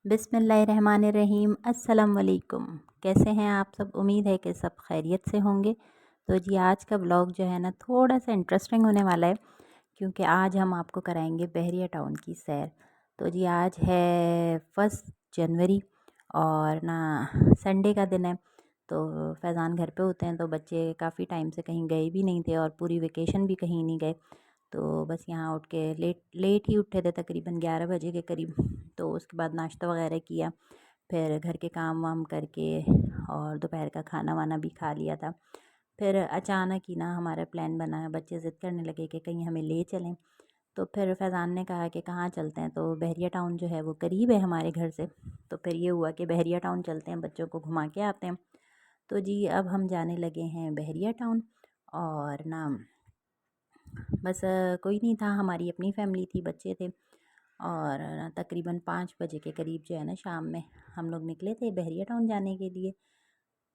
बिस्मिल्लाहिर्रहमानिर्रहीम। अस्सलाम वालेकुम। कैसे हैं आप सब? उम्मीद है कि सब खैरियत से होंगे। तो जी आज का व्लॉग जो है ना थोड़ा सा इंटरेस्टिंग होने वाला है, क्योंकि आज हम आपको कराएंगे बहरिया टाउन की सैर। तो जी आज है 1 जनवरी और ना संडे का दिन है। तो फैज़ान घर पे होते हैं, तो बच्चे काफ़ी टाइम से कहीं गए भी नहीं थे और पूरी वेकेशन भी कहीं नहीं गए। तो बस यहाँ उठ के लेट लेट ही उठे थे, तकरीबन 11 बजे के करीब। तो उसके बाद नाश्ता वगैरह किया, फिर घर के काम वाम करके और दोपहर का खाना वाना भी खा लिया था। फिर अचानक ही ना हमारा प्लान बना, बच्चे ज़िद करने लगे कि कहीं हमें ले चलें। तो फिर फैज़ान ने कहा कि कहाँ चलते हैं, तो बहरिया टाउन जो है वो करीब है हमारे घर से। तो फिर ये हुआ कि बहरिया टाउन चलते हैं, बच्चों को घुमा के आते हैं। तो जी अब हम जाने लगे हैं बहरिया टाउन। और ना बस कोई नहीं था, हमारी अपनी फ़ैमिली थी, बच्चे थे। और तकरीबन 5 बजे के करीब जो है ना शाम में हम लोग निकले थे बहरिया टाउन जाने के लिए।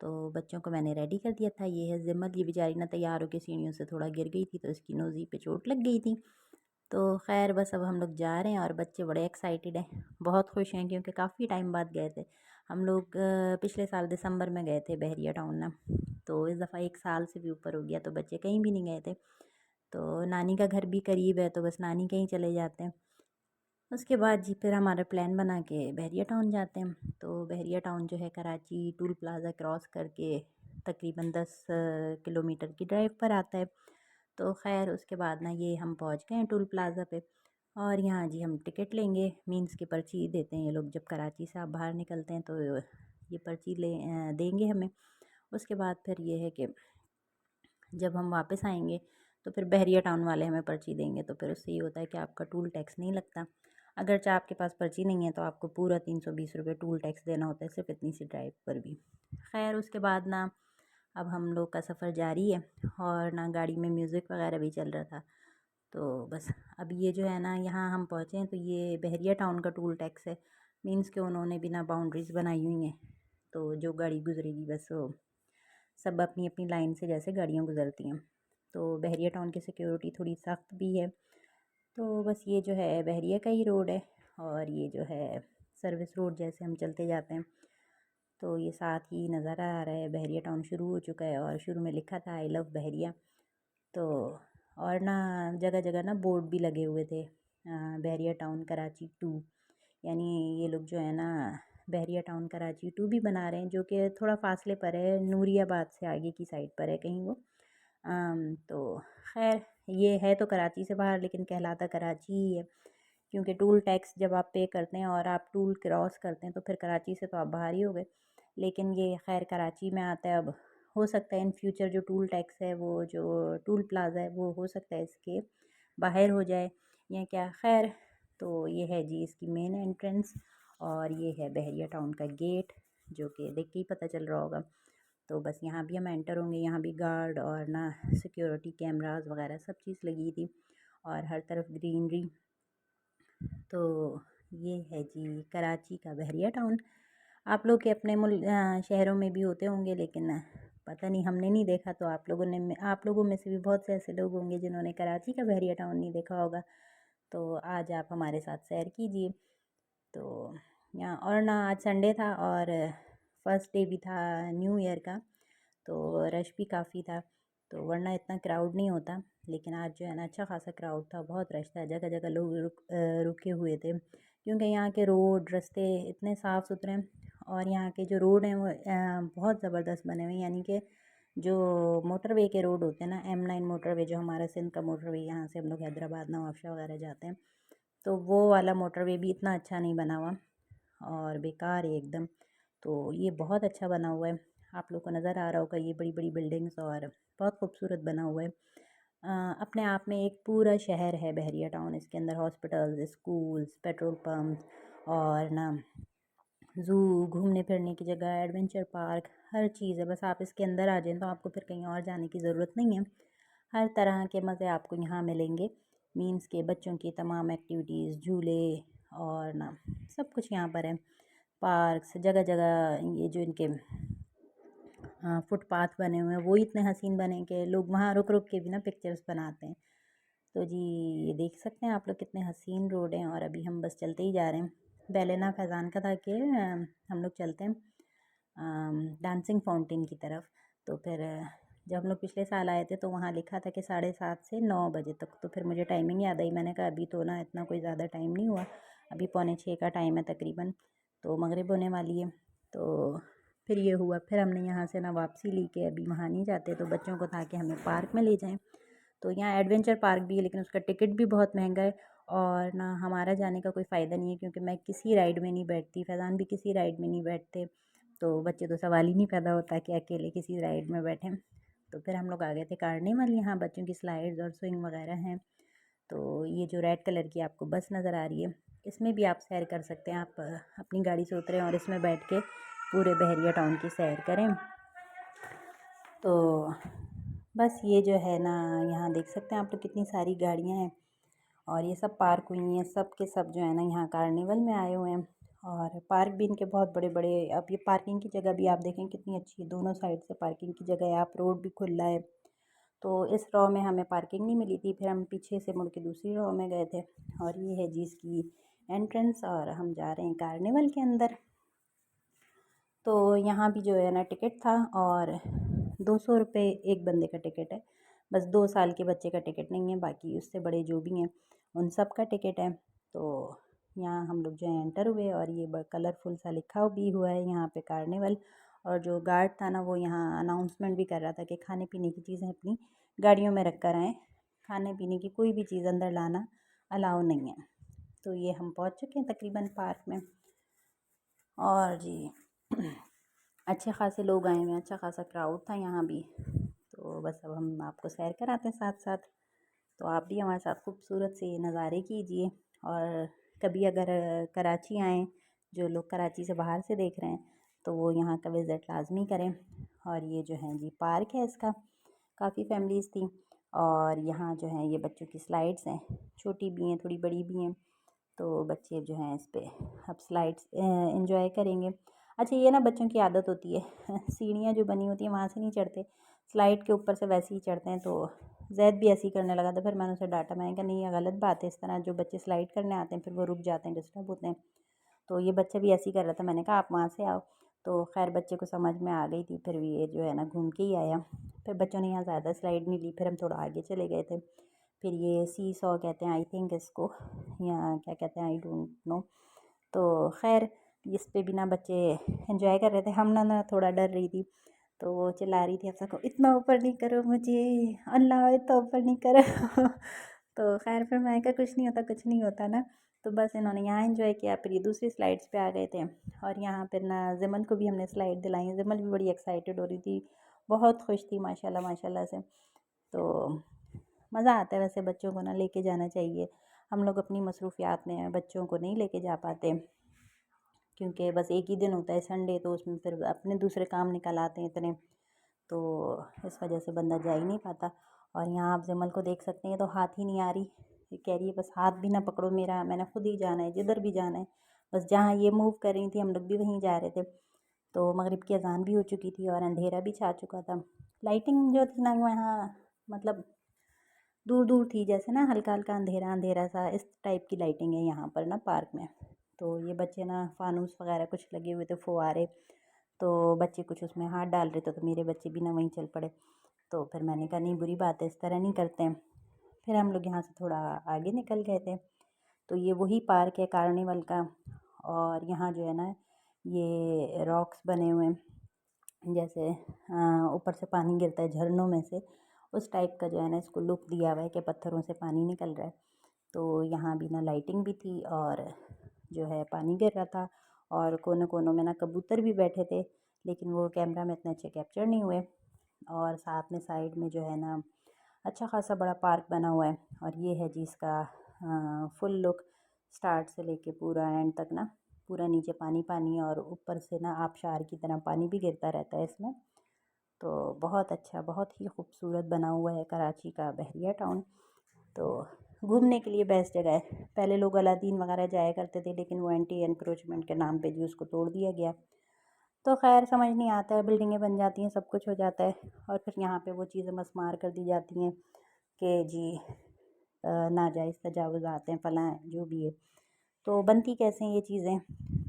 तो बच्चों को मैंने रेडी कर दिया था। ये है ज़िम्मत, ये बेचारी ना तैयार होकर सीढ़ियों से थोड़ा गिर गई थी, तो इसकी नोज़ी पे चोट लग गई थी। तो खैर बस अब हम लोग जा रहे हैं और बच्चे बड़े एक्साइटेड हैं, बहुत खुश हैं, क्योंकि काफ़ी टाइम बाद गए थे हम लोग। पिछले साल दिसंबर में गए थे बहरिया टाउन ना। तो इस दफ़ा 1 साल से भी ऊपर हो गया, तो बच्चे कहीं भी नहीं गए थे। तो नानी का घर भी करीब है, तो बस नानी के ही चले जाते हैं। उसके बाद जी फिर हमारा प्लान बना के बहरिया टाउन जाते हैं। तो बहरिया टाउन जो है कराची टूल प्लाज़ा क्रॉस करके तकरीबन 10 किलोमीटर की ड्राइव पर आता है। तो खैर उसके बाद ना ये हम पहुंच गए हैं टूल प्लाज़ा पे। और यहाँ जी हम टिकट लेंगे, मीन्स की पर्ची देते हैं ये लोग। जब कराची से आप बाहर निकलते हैं तो ये पर्ची देंगे हमें। उसके बाद फिर ये है कि जब हम वापस आएंगे तो फिर बहरिया टाउन वाले हमें पर्ची देंगे। तो फिर उससे ये होता है कि आपका टूल टैक्स नहीं लगता। अगरचे आपके पास पर्ची नहीं है तो आपको पूरा 320 रुपये टूल टैक्स देना होता है, सिर्फ इतनी सी ड्राइव पर भी। खैर उसके बाद ना अब हम लोग का सफ़र जारी है, और ना गाड़ी में म्यूज़िक वगैरह भी चल रहा था। तो बस अब ये जो है ना यहाँ हम पहुँचे हैं, तो ये बहरिया टाउन का टूल टैक्स है। मीन्स के उन्होंने बिना बाउंड्रीज़ बनाई हुई हैं, तो जो गाड़ी गुजरेगी बस वो सब अपनी अपनी लाइन से जैसे गाड़ियाँ गुजरती हैं। तो बहरिया टाउन की सिक्योरिटी थोड़ी सख्त भी है। तो बस ये जो है बहरिया का ही रोड है, और ये जो है सर्विस रोड जैसे हम चलते जाते हैं। तो ये साथ ही नज़र आ रहा है बहरिया टाउन शुरू हो चुका है, और शुरू में लिखा था आई लव बहरिया। तो और ना जगह जगह ना बोर्ड भी लगे हुए थे, बहरिया टाउन कराची 2। यानी ये लोग जो है ना बहरिया टाउन कराची 2 भी बना रहे हैं, जो कि थोड़ा फासले पर है, नूरियाबाद से आगे की साइड पर है कहीं वो। तो खैर ये है तो कराची से बाहर, लेकिन कहलाता कराची ही है, क्योंकि टूल टैक्स जब आप पे करते हैं और आप टूल क्रॉस करते हैं तो फिर कराची से तो आप बाहर ही हो गए। लेकिन ये खैर कराची में आता है। अब हो सकता है इन फ्यूचर जो टूल टैक्स है, वो जो टूल प्लाज़ा है, वो हो सकता है इसके बाहर हो जाए या क्या। खैर तो ये है जी इसकी मेन एंट्रेंस, और ये है बहरिया टाउन का गेट, जो कि देख के ही पता चल रहा होगा। तो बस यहाँ भी हम एंटर होंगे, यहाँ भी गार्ड और ना सिक्योरिटी कैमरास वगैरह सब चीज़ लगी थी, और हर तरफ ग्रीनरी। तो ये है जी कराची का बहरिया टाउन। आप लोग के अपने शहरों में भी होते होंगे, लेकिन पता नहीं, हमने नहीं देखा। तो आप लोगों में से भी बहुत से ऐसे लोग होंगे जिन्होंने कराची का बहरिया टाउन नहीं देखा होगा। तो आज आप हमारे साथ सैर कीजिए। तो यहाँ और ना आज संडे था, और फर्स्ट डे भी था न्यू ईयर का, तो रश भी काफ़ी था। तो वरना इतना क्राउड नहीं होता, लेकिन आज जो है ना अच्छा खासा क्राउड था, बहुत रश था, जगह जगह लोग रुके हुए थे, क्योंकि यहाँ के रोड रास्ते इतने साफ़ सुथरे हैं। और यहाँ के जो रोड हैं वो बहुत ज़बरदस्त बने हुए हैं। यानी कि जो मोटरवे के रोड होते हैं ना, M9 मोटरवे, जो हमारा सिंध का मोटरवे, यहाँ से हम लोग हैदराबाद नवाबशाह वगैरह जाते हैं, तो वो वाला मोटरवे भी इतना अच्छा नहीं बना हुआ, और बेकार है एकदम। तो ये बहुत अच्छा बना हुआ है, आप लोग को नज़र आ रहा होगा, ये बड़ी बड़ी बिल्डिंग्स, और बहुत खूबसूरत बना हुआ है। अपने आप में एक पूरा शहर है बहरिया टाउन। इसके अंदर हॉस्पिटल्स, स्कूल्स, पेट्रोल पम्प, और ना ज़ू, घूमने फिरने की जगह, एडवेंचर पार्क, हर चीज़ है। बस आप इसके अंदर आ जाएं तो आपको फिर कहीं और जाने की ज़रूरत नहीं है। हर तरह के मज़े आपको यहाँ मिलेंगे। मीन्स के बच्चों की तमाम एक्टिविटीज़, झूले, और ना सब कुछ यहाँ पर है। पार्क्स जगह जगह, ये जो इनके फुटपाथ बने हुए हैं वो इतने हसीन बने कि लोग वहाँ रुक रुक के भी ना पिक्चर्स बनाते हैं। तो जी ये देख सकते हैं आप लोग कितने हसीन रोड हैं, और अभी हम बस चलते ही जा रहे हैं। बेलेना फैज़ान का था कि हम लोग चलते हैं डांसिंग फाउंटेन की तरफ। तो फिर जब हम लोग पिछले साल आए थे तो वहाँ लिखा था कि 7:30 से 9 बजे तक। तो फिर मुझे टाइमिंग याद आई, मैंने कहा अभी तो ना इतना कोई ज़्यादा टाइम नहीं हुआ, अभी 5:45 का टाइम है तकरीबन, तो मगरिब होने वाली है। तो फिर ये हुआ, फिर हमने यहाँ से ना वापसी ली कि अभी वहाँ नहीं जाते, तो बच्चों को था कि हमें पार्क में ले जाएं। तो यहाँ एडवेंचर पार्क भी है लेकिन उसका टिकट भी बहुत महंगा है, और ना हमारा जाने का कोई फ़ायदा नहीं है क्योंकि मैं किसी राइड में नहीं बैठती, फैज़ान भी किसी राइड में नहीं बैठते, तो बच्चे तो सवाल ही नहीं पैदा होता कि अकेले किसी राइड में बैठें। तो फिर हम लोग आ गए थे कार्निवल, यहाँ बच्चों की स्लाइड्स और स्विंग वगैरह हैं। तो ये जो रेड कलर की आपको बस नज़र आ रही है, इसमें भी आप सैर कर सकते हैं। आप अपनी गाड़ी से उतरें और इसमें बैठ के पूरे बहरिया टाउन की सैर करें। तो बस ये जो है ना, यहाँ देख सकते हैं आप लोग कितनी सारी गाड़ियाँ हैं और ये सब पार्क हुई हैं, सब के सब जो है ना यहाँ कार्निवल में आए हुए हैं। और पार्क भी इनके बहुत बड़े बड़े, अब ये पार्किंग की जगह भी आप देखें कितनी अच्छी है, दोनों साइड से पार्किंग की जगह है, आप रोड भी खुला है। तो इस रो में हमें पार्किंग नहीं मिली थी, फिर हम पीछे से मुड़ के दूसरी रो में गए थे। और ये है जी इसकी एंट्रेंस, और हम जा रहे हैं कार्निवल के अंदर। तो यहाँ भी जो है ना टिकट था, और 200 रुपये एक बंदे का टिकट है। बस 2 साल के बच्चे का टिकट नहीं है, बाकी उससे बड़े जो भी हैं उन सब का टिकट है। तो यहाँ हम लोग जो है एंटर हुए, और ये कलरफुल सा लिखा भी हुआ है यहाँ पे कार्निवल। और जो गार्ड था ना वो यहाँ अनाउंसमेंट भी कर रहा था कि खाने पीने की चीज़ें अपनी गाड़ियों में रख कर आएँ, खाने पीने की कोई भी चीज़ अंदर लाना अलाउ नहीं है। तो ये हम पहुँच चुके हैं तकरीबन पार्क में, और जी अच्छे खासे लोग आए हुए हैं, अच्छा खासा क्राउड था यहाँ भी। तो बस अब हम आपको सैर कराते हैं साथ साथ, तो आप भी हमारे साथ खूबसूरत से नज़ारे कीजिए। और कभी अगर कराची आएँ, जो लोग कराची से बाहर से देख रहे हैं तो वो यहाँ का विज़िट लाजमी करें। और ये जो है जी पार्क है इसका, काफ़ी फैमिलीज़ थी। और यहाँ जो है ये बच्चों की स्लाइड्स हैं, छोटी भी हैं थोड़ी बड़ी भी हैं, तो बच्चे जो हैं इस पे अब स्लाइड्स एंजॉय करेंगे। अच्छा ये ना बच्चों की आदत होती है सीढ़ियाँ जो बनी होती हैं वहाँ से नहीं चढ़ते, स्लाइड के ऊपर से वैसे ही चढ़ते हैं। तो जैद भी ऐसे ही करने लगा था, फिर मैंने उसे डांटा, मैंने कहा नहीं ये गलत बात है, इस तरह जो बच्चे स्लाइड करने आते हैं फिर वो रुक जाते हैं, डिस्टर्ब होते हैं। तो ये बच्चा भी ऐसे ही कर रहा था, मैंने कहा आप वहाँ से आओ। तो खैर बच्चे को समझ में आ गई थी, फिर भी ये जो है ना घूम के ही आया। फिर बच्चों ने यहाँ ज़्यादा स्लाइड नहीं ली, फिर हम थोड़ा आगे चले गए थे। फिर ये सी सॉ कहते हैं आई थिंक इसको, या क्या कहते हैं आई डोंट नो। तो खैर इस पे भी ना बच्चे एंजॉय कर रहे थे, हम ना थोड़ा डर रही थी। तो वो चिल्ला रही थी अब सबको, इतना ऊपर नहीं करो मुझे, अल्लाह इतना ऊपर नहीं करो तो खैर फिर मैंने कहा कुछ नहीं होता कुछ नहीं होता ना। तो बस इन्होंने यहाँ एंजॉय किया, फिर ये दूसरी स्लाइड्स पे आ गए थे। और यहाँ फिर ना ज़िमल को भी हमने स्लाइड दिलाई, ज़िमल भी बड़ी एक्साइटेड हो रही थी, बहुत खुश थी माशाल्लाह माशाल्लाह से। तो मज़ा आता है वैसे, बच्चों को ना लेके जाना चाहिए। हम लोग अपनी मसरूफ़ियात में बच्चों को नहीं लेके जा पाते क्योंकि बस एक ही दिन होता है संडे, तो उसमें फिर अपने दूसरे काम निकल आते हैं इतने, तो इस वजह से बंदा जा ही नहीं पाता। और यहाँ आप जमल को देख सकते हैं, तो हाथ ही नहीं आ रही, ये कह रही है बस हाथ भी ना पकड़ो मेरा, मैंने खुद ही जाना है जिधर भी जाना है। बस जहाँ ये मूव कर रही थी हम लोग भी वहीं जा रहे थे। तो मगरिब की अजान भी हो चुकी थी और अंधेरा भी छा चुका था। लाइटिंग जो थी ना वहाँ मतलब दूर दूर थी, जैसे ना हल्का हल्का अंधेरा अंधेरा सा, इस टाइप की लाइटिंग है यहाँ पर ना पार्क में। तो ये बच्चे ना फानूस वगैरह कुछ लगे हुए थे, फुवारे, तो बच्चे कुछ उसमें हाथ डाल रहे थे, तो मेरे बच्चे भी ना वहीं चल पड़े। तो फिर मैंने कहा नहीं बुरी बात है, इस तरह नहीं करते हैं। फिर हम लोग यहाँ से थोड़ा आगे निकल गए थे। तो ये वही पार्क है कार्निवल का, और यहाँ जो है ना ये रॉक्स बने हुए हैं, जैसे ऊपर से पानी गिरता है झरनों में से, उस टाइप का जो है ना इसको लुक दिया हुआ है कि पत्थरों से पानी निकल रहा है। तो यहाँ भी ना लाइटिंग भी थी और जो है पानी गिर रहा था, और कोनों कोनों में ना कबूतर भी बैठे थे, लेकिन वो कैमरा में इतने अच्छे कैप्चर नहीं हुए। और साथ में साइड में जो है ना अच्छा खासा बड़ा पार्क बना हुआ है, और ये है जी इसका फुल लुक, स्टार्ट से लेके पूरा एंड तक ना, पूरा नीचे पानी पानी, और ऊपर से ना आबशार की तरह पानी भी गिरता रहता है इसमें। तो बहुत अच्छा, बहुत ही खूबसूरत बना हुआ है कराची का बहरिया टाउन। तो घूमने के लिए बेस्ट जगह है। पहले लोग अलादीन वगैरह जाया करते थे, लेकिन वो एंटी एनक्रोचमेंट के नाम पे जी उसको तोड़ दिया गया। तो खैर समझ नहीं आता है, बिल्डिंगें बन जाती हैं, सब कुछ हो जाता है, और फिर यहाँ पे वो चीज़ें मस्मार कर दी जाती हैं कि जी नाजायज़ तजावुज़ आते हैं, फलां जो भी है। तो बनती कैसे हैं ये चीज़ें,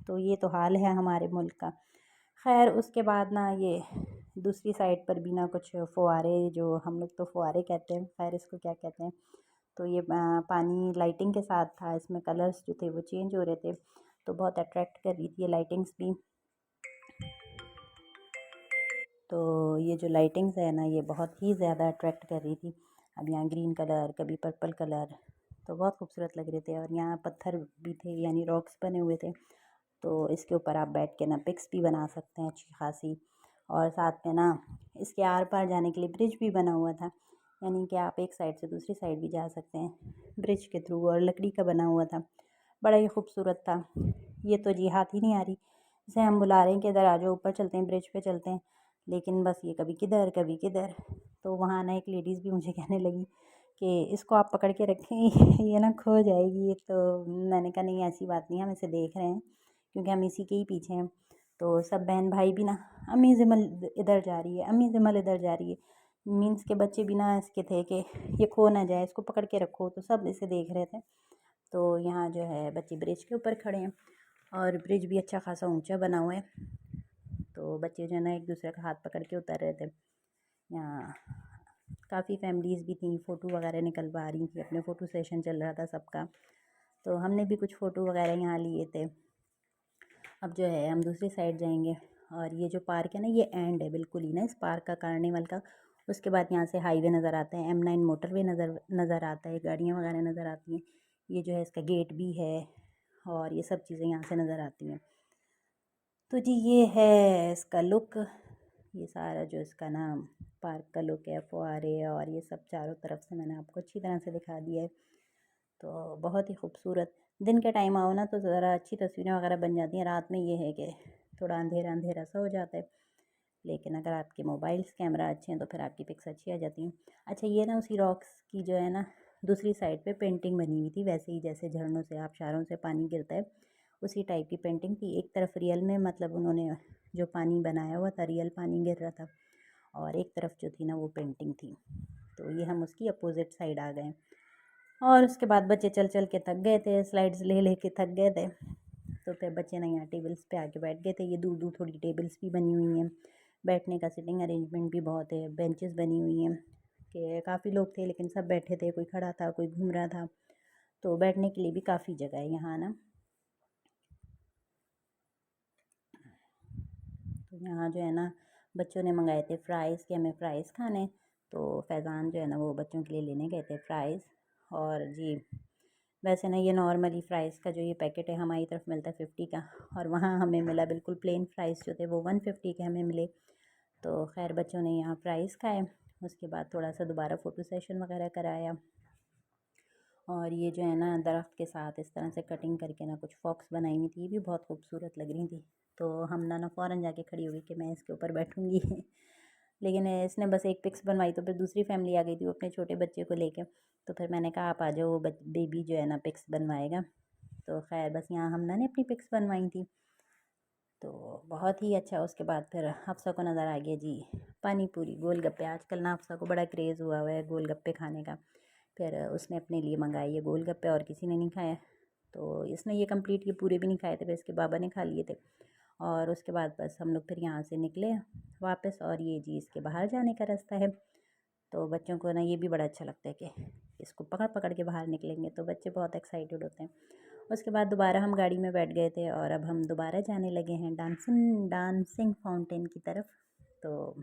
तो ये तो हाल है हमारे मुल्क का। खैर उसके बाद ना ये दूसरी साइड पर भी ना कुछ फुहारे, जो हम लोग तो फुहारे कहते हैं, खैर इसको क्या कहते हैं, तो ये पानी लाइटिंग के साथ था, इसमें कलर्स जो थे वो चेंज हो रहे थे, तो बहुत अट्रैक्ट कर रही थी ये लाइटिंग्स भी। तो ये जो लाइटिंग्स है ना ये बहुत ही ज़्यादा अट्रैक्ट कर रही थी। अब यहाँ ग्रीन कलर, कभी पर्पल कलर, तो बहुत खूबसूरत लग रहे थे। और यहाँ पत्थर भी थे, यानी रॉक्स बने हुए थे, तो इसके ऊपर आप बैठ के ना पिक्स भी बना सकते हैं अच्छी खासी। और साथ में ना इसके आर पार जाने के लिए ब्रिज भी बना हुआ था, यानी कि आप एक साइड से दूसरी साइड भी जा सकते हैं ब्रिज के थ्रू, और लकड़ी का बना हुआ था, बड़ा ही खूबसूरत था। ये तो जी हाथ ही नहीं आ रही, इसे हम बुला रहे हैं कि इधर आ जाओ, ऊपर चलते हैं, ब्रिज पे चलते हैं, लेकिन बस ये कभी किधर कभी किधर। तो वहाँ ना एक लेडीज़ भी मुझे कहने लगी कि इसको आप पकड़ के रखें ये ना खो जाएगी। तो मैंने कहा नहीं ऐसी बात नहीं है, हम इसे देख रहे हैं क्योंकि हम इसी के ही पीछे हैं। तो सब बहन भाई भी ना, अम्मी ज़िमल इधर जा रही है, अम्मी ज़िमल इधर जा रही है, मीन्स के बच्चे भी ना इसके थे कि ये खो ना जाए, इसको पकड़ के रखो, तो सब इसे देख रहे थे। तो यहाँ जो है बच्चे ब्रिज के ऊपर खड़े हैं, और ब्रिज भी अच्छा खासा ऊंचा बना हुआ है, तो बच्चे जो है ना एक दूसरे का हाथ पकड़ के उतर रहे थे। यहाँ काफ़ी फैमिलीज़ भी थी, फ़ोटो वगैरह निकलवा रही थी, अपने फ़ोटो सेशन चल रहा था सबका, तो हमने भी कुछ फ़ोटो वगैरह यहाँ लिए थे। अब जो है हम दूसरी साइड जाएंगे, और ये जो पार्क है ना ये एंड है बिल्कुल ही ना इस पार्क का, कार्निवल का। उसके बाद यहाँ से हाईवे नज़र आता है, M9 मोटरवे नज़र आता है, गाड़ियाँ वगैरह नज़र आती हैं। ये जो है इसका गेट भी है, और ये सब चीज़ें यहाँ से नज़र आती हैं। तो जी ये है इसका लुक, ये सारा जो इसका नाम पार्क का लुक है, फुहारे और ये सब चारों तरफ से मैंने आपको अच्छी तरह से दिखा दिया है। तो बहुत ही खूबसूरत, दिन के टाइम आओ ना तो ज़रा अच्छी तस्वीरें वगैरह बन जाती हैं, रात में ये है कि थोड़ा अंधेरा अंधेरा सा हो जाता है, लेकिन अगर आपके मोबाइल्स कैमरा अच्छे हैं तो फिर आपकी पिक्स अच्छी आ जाती हैं। अच्छा ये ना उसी रॉक्स की जो है ना दूसरी साइड पे पेंटिंग बनी हुई थी, वैसे ही जैसे झरनों से आबशारों से पानी गिरता है उसी टाइप की पेंटिंग थी। एक तरफ रियल में मतलब उन्होंने जो पानी बनाया हुआ था, रियल पानी गिर रहा था, और एक तरफ जो थी ना वो पेंटिंग थी। तो ये हम उसकी अपोजिट साइड आ गए, और उसके बाद बच्चे चल चल के थक गए थे, स्लाइड्स ले ले के थक गए थे, तो फिर बच्चे ना यहाँ टेबल्स पे आके बैठ गए थे। ये दूर दूर थोड़ी टेबल्स भी बनी हुई हैं, बैठने का सिटिंग अरेंजमेंट भी बहुत है, बेंचेस बनी हुई हैं कि काफ़ी लोग थे लेकिन सब बैठे थे, कोई खड़ा था कोई घूम रहा था, तो बैठने के लिए भी काफ़ी जगह है यहाँ ना। तो यहाँ जो है ना बच्चों ने मंगाए थे फ़्राइज़, कि हमें फ़्राइज़ खाने, तो फैज़ान जो है ना वो बच्चों के लिए लेने गए थे फ़्राइज़। और जी वैसे ना ये नॉर्मली फ़्राइज़ का जो ये पैकेट है हमारी तरफ मिलता है 50 का, और वहाँ हमें मिला बिल्कुल प्लेन फ़्राइज़ जो थे वो 150 के हमें मिले। तो खैर बच्चों ने यहाँ फ़्राइज़ खाए, उसके बाद थोड़ा सा दोबारा फ़ोटो सेशन वगैरह कराया। और ये जो है ना दरख्त के साथ इस तरह से कटिंग करके ना कुछ फॉक्स बनाई हुई थी, ये भी बहुत खूबसूरत लग रही थी। तो हम ना फ़ौरन जाके खड़ी हो गई कि मैं इसके ऊपर बैठूँगी लेकिन इसने बस एक पिक्स बनवाई, तो फिर दूसरी फैमिली आ गई थी वो अपने छोटे बच्चे को लेके, तो फिर मैंने कहा आप आ जाओ, बेबी जो है ना पिक्स बनवाएगा। तो खैर बस यहाँ हमने अपनी पिक्स बनवाई थी, तो बहुत ही अच्छा। उसके बाद फिर हफ्सा को नज़र आ गया जी पानी पूरी गोलगप्पे, आजकल ना हफ्सा को बड़ा क्रेज़ हुआ हुआ है गोलगप्पे खाने का। फिर उसने अपने लिए मंगाए ये गोलगप्पे, और किसी ने नहीं खाया, तो इसने ये कंप्लीट ये पूरे भी नहीं खाए थे, फिर इसके बाबा ने खा लिए थे। और उसके बाद बस हम लोग फिर यहाँ से निकले वापस, और ये जी इसके बाहर जाने का रास्ता है। तो बच्चों को ना ये भी बड़ा अच्छा लगता है कि इसको पकड़ पकड़ के बाहर निकलेंगे, तो बच्चे बहुत एक्साइटेड होते हैं। उसके बाद दोबारा हम गाड़ी में बैठ गए थे, और अब हम दोबारा जाने लगे हैं डांसिंग फाउंटेन की तरफ। तो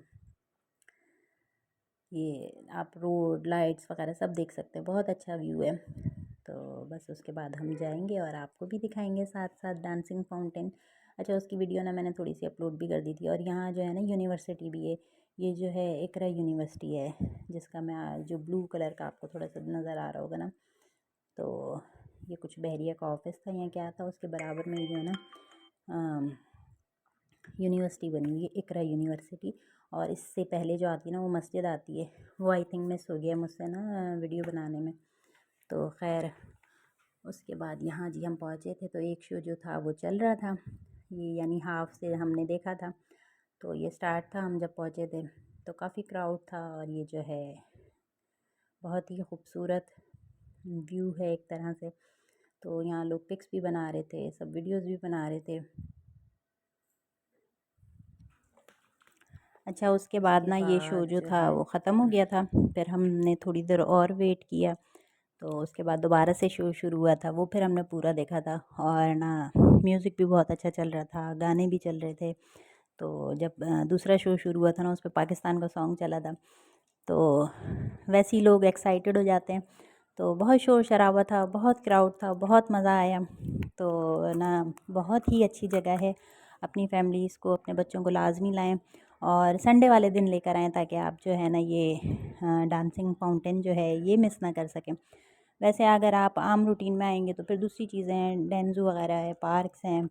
ये आप रोड लाइट्स वगैरह सब देख सकते हैं, बहुत अच्छा व्यू है। तो बस उसके बाद हम जाएंगे और आपको भी दिखाएंगे साथ साथ डांसिंग फाउंटेन। अच्छा उसकी वीडियो ना मैंने थोड़ी सी अपलोड भी कर दी थी। और यहाँ जो है ना यूनिवर्सिटी भी है, ये जो है इकरा यूनिवर्सिटी है, जिसका मैं जो ब्लू कलर का आपको थोड़ा सा नज़र आ रहा होगा ना, तो ये कुछ बहरिया का ऑफिस था या क्या था, उसके बराबर में जो है ना यूनिवर्सिटी बनी हुई है, इकरा यूनिवर्सिटी। और इससे पहले जो आती है ना वो मस्जिद आती है, वो आई थिंक मिस हो गया मुझसे ना वीडियो बनाने में। तो खैर उसके बाद यहाँ जी हम पहुँचे थे, तो एक शो जो था वो चल रहा था, ये यानी हाफ से हमने देखा था, तो ये स्टार्ट था हम जब पहुँचे थे, तो काफ़ी क्राउड था। और ये जो है बहुत ही खूबसूरत व्यू है एक तरह से, तो यहाँ लोग पिक्स भी बना रहे थे, सब वीडियोस भी बना रहे थे। अच्छा, उसके बाद ना ये शो जो था वो ख़त्म हो गया था। फिर हमने थोड़ी देर और वेट किया, तो उसके बाद दोबारा से शो शुरू हुआ था। वो फिर हमने पूरा देखा था, और ना म्यूज़िक भी बहुत अच्छा चल रहा था, गाने भी चल रहे थे। तो जब दूसरा शो शुरू हुआ था ना, उस पे पाकिस्तान का सॉन्ग चला था। तो वैसे ही लोग एक्साइटेड हो जाते हैं। तो बहुत शोर शराबा था, बहुत क्राउड था, बहुत मज़ा आया। तो ना बहुत ही अच्छी जगह है, अपनी फैमिलीज़ को, अपने बच्चों को लाजमी लाएं, और संडे वाले दिन लेकर आएँ, ताकि आप जो है ना ये डांसिंग फाउंटेन जो है ये मिस ना कर सकें। वैसे अगर आप आम रूटीन में आएंगे तो फिर दूसरी चीज़ें हैं, डेंजू वगैरह है, पार्क्स हैं,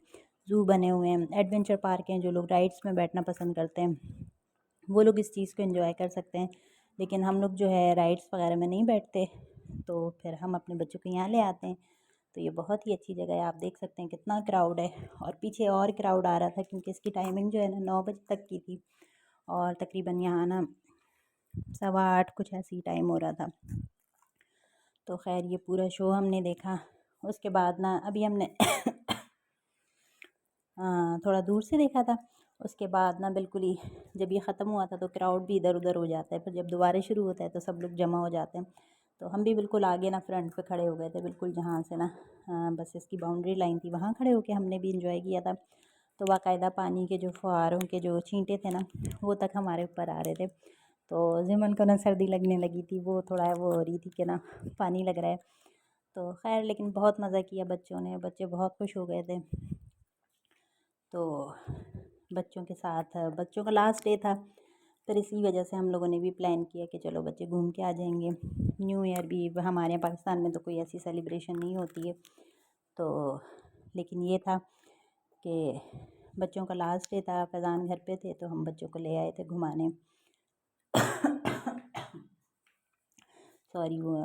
ज़ू बने हुए हैं, एडवेंचर पार्क हैं। जो लोग राइड्स में बैठना पसंद करते हैं वो लोग इस चीज़ को एंजॉय कर सकते हैं। लेकिन हम लोग जो है राइड्स वगैरह में नहीं बैठते, तो फिर हम अपने बच्चों को यहाँ ले आते हैं। तो ये बहुत ही अच्छी जगह है, आप देख सकते हैं कितना क्राउड है। और पीछे और क्राउड आ रहा था, क्योंकि इसकी टाइमिंग जो है ना 9 बजे तक की थी, और तकरीबन यहाँ ना 7:15 कुछ ऐसी टाइम हो रहा था। तो खैर ये पूरा शो हमने देखा। उसके बाद ना अभी हमने थोड़ा दूर से देखा था। उसके बाद ना बिल्कुल ही जब ये ख़त्म हुआ था तो क्राउड भी इधर उधर हो जाता है, फिर जब दोबारा शुरू होता है तो सब लोग जमा हो जाते हैं। तो हम भी बिल्कुल आगे ना फ्रंट पे खड़े हो गए थे, बिल्कुल जहाँ से ना बस इसकी बाउंड्री लाइन थी, वहाँ खड़े होके हमने भी इंजॉय किया था। तो बाकायदा पानी के जो फुहारों के जो छींटे थे ना, वो तक हमारे ऊपर आ रहे थे। तो जिमन को ना सर्दी लगने लगी थी, वो थोड़ा वो हो रही थी कि ना पानी लग रहा है। तो खैर लेकिन बहुत मज़ा किया बच्चों ने, बच्चे बहुत खुश हो गए थे। तो बच्चों के साथ, बच्चों का लास्ट डे था, फिर इसी वजह से हम लोगों ने भी प्लान किया कि चलो बच्चे घूम के आ जाएंगे। न्यू ईयर भी हमारे यहाँ पाकिस्तान में तो कोई ऐसी सेलिब्रेशन नहीं होती है, तो लेकिन ये था कि बच्चों का लास्ट डे था, फैज़ान घर पे थे, तो हम बच्चों को ले आए थे घुमाने। सॉरी, वो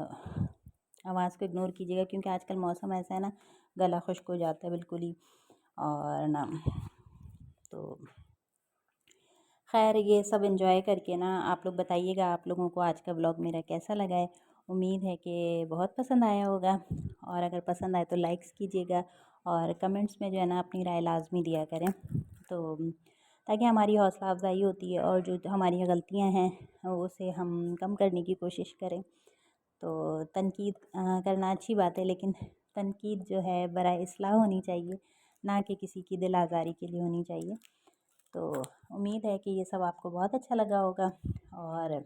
आवाज़ को इग्नोर कीजिएगा, क्योंकि आजकल मौसम ऐसा है ना, गला खुश्क हो जाता है बिल्कुल ही। और ना तो खैर ये सब एंजॉय करके ना आप लोग बताइएगा आप लोगों को आज का व्लॉग मेरा कैसा लगा है। उम्मीद है कि बहुत पसंद आया होगा, और अगर पसंद आए तो लाइक्स कीजिएगा, और कमेंट्स में जो है ना अपनी राय लाजमी दिया करें, तो ताकि हमारी हौसला अफजाई होती है, और जो हमारी गलतियां हैं उसे हम कम करने की कोशिश करें। तो तनकीद करना अच्छी बात है, लेकिन तनकीद जो है बराए इस्लाह होनी चाहिए, ना कि किसी की दिल आज़ारी के लिए होनी चाहिए। तो उम्मीद है कि ये सब आपको बहुत अच्छा लगा होगा। और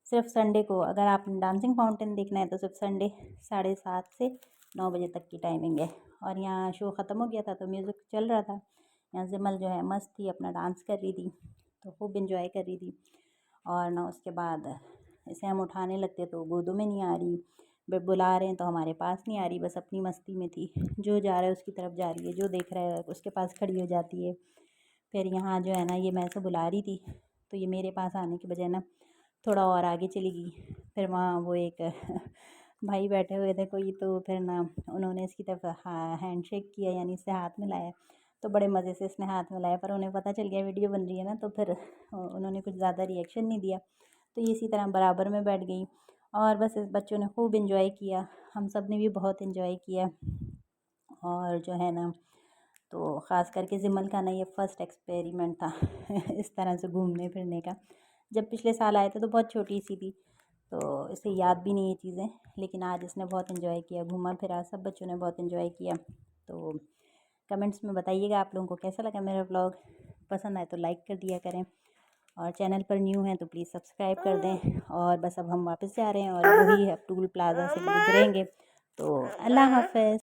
सिर्फ संडे को, अगर आप डांसिंग फाउंटेन देखना है तो सिर्फ संडे 7:30 से 9 बजे तक की टाइमिंग है। और यहाँ शो ख़त्म हो गया था तो म्यूज़िक चल रहा था। यहाँ जिमल जो है मस्त थी, अपना डांस कर रही थी, तो खूब इंजॉय कर रही थी। और ना उसके बाद इसे हम उठाने लगते तो गोदों में नहीं आ रही, बुला रहे हैं तो हमारे पास नहीं आ रही, बस अपनी मस्ती में थी। जो जा रहा है उसकी तरफ जा रही है, जो देख रहा है उसके पास खड़ी हो जाती है। फिर यहाँ जो है ना ये मैं इसे बुला रही थी, तो ये मेरे पास आने की बजाय ना थोड़ा और आगे चली गई। फिर वहाँ वो एक भाई बैठे हुए थे कोई, तो फिर ना उन्होंने इसकी तरफ हैंड शेक किया, यानी इससे हाथ मिलाया। तो बड़े मज़े से इसने हाथ मिलाया, पर उन्हें पता चल गया वीडियो बन रही है ना, तो फिर उन्होंने कुछ ज़्यादा रिएक्शन नहीं दिया। तो ये इसी तरह बराबर में बैठ गई, और बस इस बच्चों ने खूब इंजॉय किया, हम सब ने भी बहुत इंजॉय किया। और जो है ना, तो ख़ास करके ज़िमल का ना ये फ़र्स्ट एक्सपेरिमेंट था इस तरह से घूमने फिरने का। जब पिछले साल आए थे तो बहुत छोटी सी थी, तो इसे याद भी नहीं ये चीज़ें, लेकिन आज इसने बहुत इन्जॉय किया, घूमा फिरा, सब बच्चों ने बहुत इन्जॉय किया। तो कमेंट्स में बताइएगा आप लोगों को कैसा लगा मेरा व्लॉग। पसंद आए तो लाइक कर दिया करें, और चैनल पर न्यू हैं तो प्लीज़ सब्सक्राइब कर दें। और बस अब हम वापस जा रहे हैं, और वही है टूल प्लाज़ा से गुजरेंगे। तो अल्लाह हाफ़िज़।